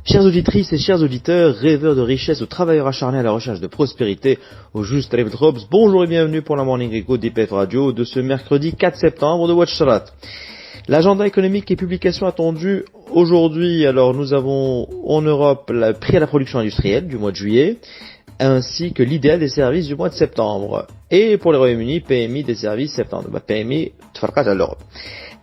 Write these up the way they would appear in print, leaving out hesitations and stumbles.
Chères auditrices et chers auditeurs, rêveurs de richesse ou travailleurs acharnés à la recherche de prospérité, au juste David Robs, bonjour et bienvenue pour la Morning Echo d'IPF Radio de ce mercredi 4 septembre de Watch Salat. L'agenda économique et publication attendu aujourd'hui. Alors nous avons en Europe le prix à la production industrielle du mois de juillet, ainsi que l'idéal des services du mois de septembre. Et pour le Royaume-Uni, PMI des services septembre. PMI, tfarqat à l'Europe.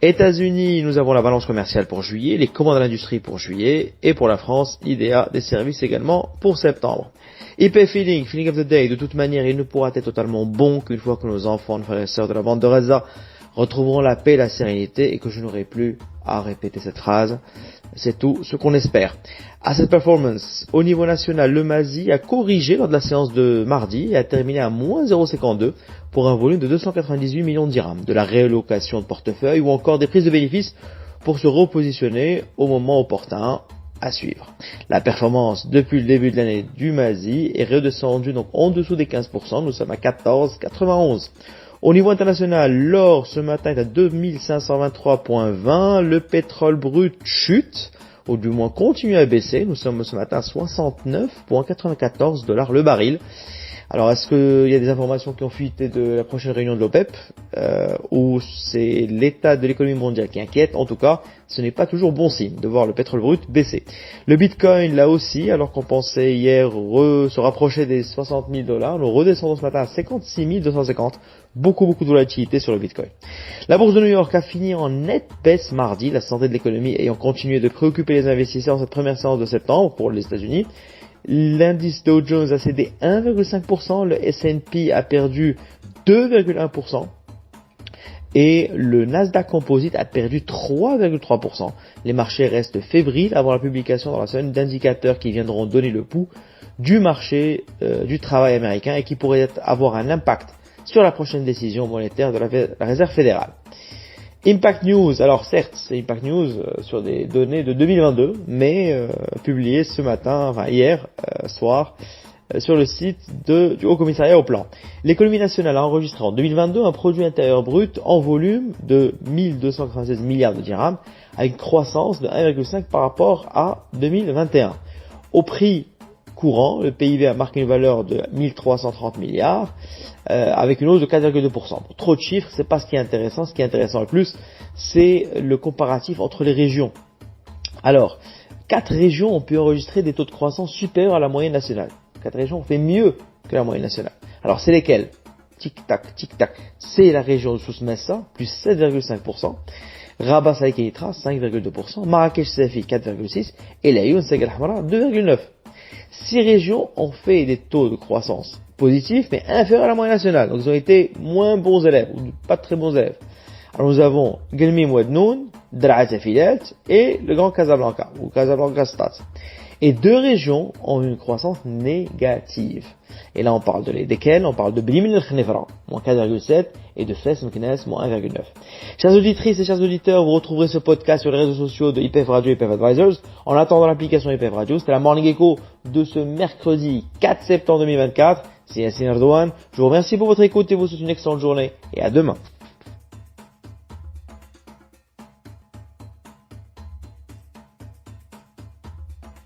États-Unis, nous avons la balance commerciale pour juillet, les commandes à l'industrie pour juillet, et pour la France, IDEA des services également pour septembre. IP feeling of the day, de toute manière, il ne pourra être totalement bon qu'une fois que nos enfants, nos frères et sœurs de la bande de Raza retrouveront la paix et la sérénité et que je n'aurai plus à répéter cette phrase. C'est tout ce qu'on espère. Asset performance. Au niveau national, le MASI a corrigé lors de la séance de mardi et a terminé à moins 0,52 pour un volume de 298 millions de dirhams, de la réallocation de portefeuille ou encore des prises de bénéfices pour se repositionner au moment opportun à suivre. La performance depuis le début de l'année du MASI est redescendue donc en dessous des 15%, nous sommes à 14,91. Au niveau international, l'or ce matin est à 2523,20, le pétrole brut chute, ou du moins continue à baisser, nous sommes ce matin à 69,94 $ le baril. Alors est-ce qu'il y a des informations qui ont fuité de la prochaine réunion de l'OPEP, ou c'est l'état de l'économie mondiale qui inquiète? En tout cas, ce n'est pas toujours bon signe de voir le pétrole brut baisser. Le Bitcoin là aussi, alors qu'on pensait hier se rapprocher des 60 000 $, nous redescendons ce matin à 56 250. Beaucoup de volatilité sur le Bitcoin. La bourse de New York a fini en nette baisse mardi, la santé de l'économie ayant continué de préoccuper les investisseurs en cette première séance de septembre pour les États-Unis. L'indice Dow Jones a cédé 1,5%, le S&P a perdu 2,1% et le Nasdaq Composite a perdu 3,3%. Les marchés restent fébriles avant la publication dans la semaine d'indicateurs qui viendront donner le pouls du marché du travail américain et qui pourraient avoir un impact sur la prochaine décision monétaire de la Réserve fédérale. Impact News, alors certes, c'est Impact News sur des données de 2022, mais publié ce matin, hier soir, sur le site du Haut Commissariat au Plan. L'économie nationale a enregistré en 2022 un produit intérieur brut en volume de 1296 milliards de dirhams, avec une croissance de 1,5 par rapport à 2021. Au prix courant, le PIB a marqué une valeur de 1330 milliards, avec une hausse de 4,2%. Trop de chiffres, c'est pas ce qui est intéressant. Ce qui est intéressant le plus, c'est le comparatif entre les régions. Alors, 4 régions ont pu enregistrer des taux de croissance supérieurs à la moyenne nationale. 4 régions ont fait mieux que la moyenne nationale. Alors, c'est lesquelles? Tic-tac, tic-tac. C'est la région de Souss-Messa, plus 7,5%. Rabat Salé Keitra, 5,2%. Marrakech Safi, 4,6%. Et Laayoune Saguel Hamra, 2,9%. 6 régions ont fait des taux de croissance positifs, mais inférieurs à la moyenne nationale. Donc, ils ont été moins bons élèves, ou pas très bons élèves. Alors, nous avons Gelmim Ouadnoun, Draat Filet et le Grand Casablanca, ou Casablanca Stad. Et 2 régions ont une croissance négative. Et là, on parle desquelles? On parle de Blimil el-Khnefra, moins 4,7, et de Fès Meknes, moins 1,9. Chers auditrices et chers auditeurs, vous retrouverez ce podcast sur les réseaux sociaux de IPF Radio et IPF Advisors. En attendant l'application IPF Radio, c'était la Morning Echo de ce mercredi 4 septembre 2024. C'est Yassine Erdogan. Je vous remercie pour votre écoute et vous souhaite une excellente journée. Et à demain.